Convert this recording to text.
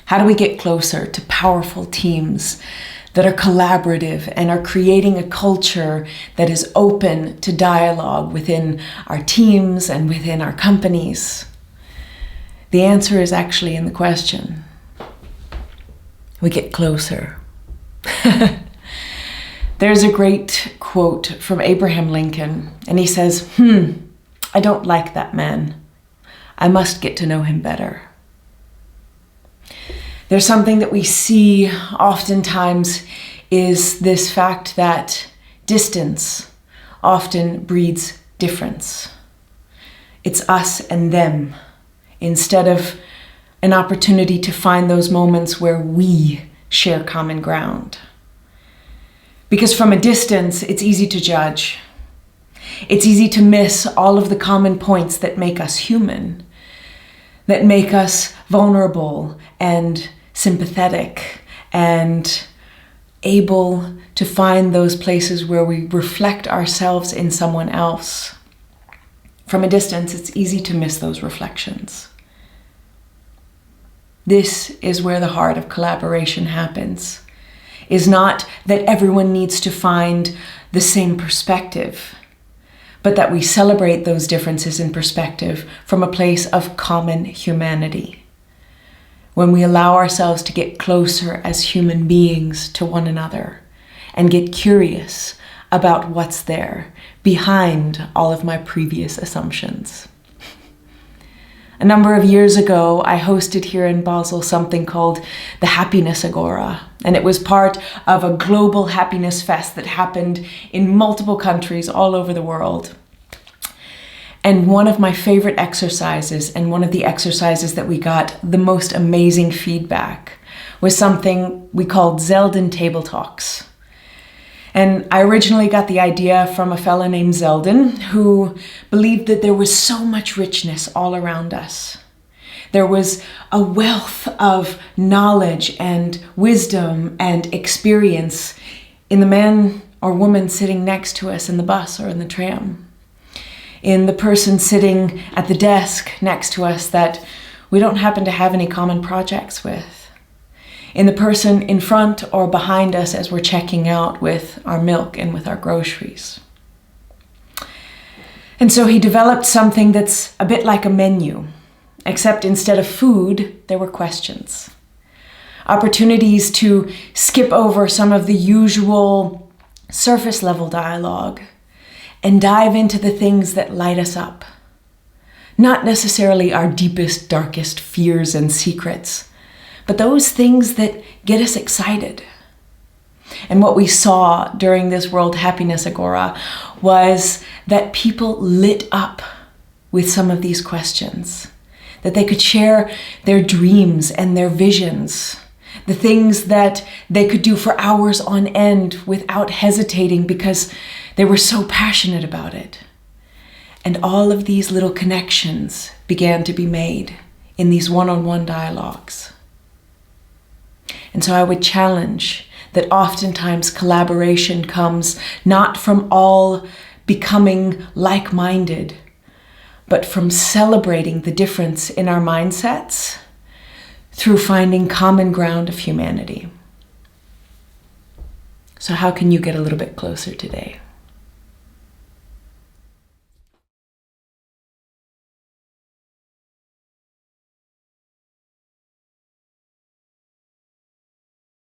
How do we get closer to powerful teams that are collaborative and are creating a culture that is open to dialogue within our teams and within our companies? The answer is actually in the question. We get closer. There's a great quote from Abraham Lincoln, and he says, I don't like that man. I must get to know him better. There's something that we see oftentimes is this fact that distance often breeds difference. It's us and them, instead of an opportunity to find those moments where we share common ground. Because from a distance, it's easy to judge. It's easy to miss all of the common points that make us human, that make us vulnerable and sympathetic and able to find those places where we reflect ourselves in someone else. From a distance, it's easy to miss those reflections. This is where the heart of collaboration happens. Is not that everyone needs to find the same perspective, but that we celebrate those differences in perspective from a place of common humanity. When we allow ourselves to get closer as human beings to one another and get curious about what's there behind all of my previous assumptions. A number of years ago, I hosted here in Basel something called the Happiness Agora, and it was part of a global happiness fest that happened in multiple countries all over the world. And one of my favorite exercises, and one of the exercises that we got the most amazing feedback, was something we called Zeldin Table Talks. And I originally got the idea from a fellow named Zeldin, who believed that there was so much richness all around us. There was a wealth of knowledge and wisdom and experience in the man or woman sitting next to us in the bus or in the tram, in the person sitting at the desk next to us that we don't happen to have any common projects with, in the person in front or behind us as we're checking out with our milk and with our groceries. And so he developed something that's a bit like a menu, except instead of food, there were questions. Opportunities to skip over some of the usual surface level dialogue and dive into the things that light us up. Not necessarily our deepest, darkest fears and secrets, but those things that get us excited. And what we saw during this World Happiness Agora was that people lit up with some of these questions, that they could share their dreams and their visions, the things that they could do for hours on end without hesitating because they were so passionate about it. And all of these little connections began to be made in these one-on-one dialogues. And so I would challenge that oftentimes collaboration comes not from all becoming like-minded, but from celebrating the difference in our mindsets through finding common ground of humanity. So how can you get a little bit closer today?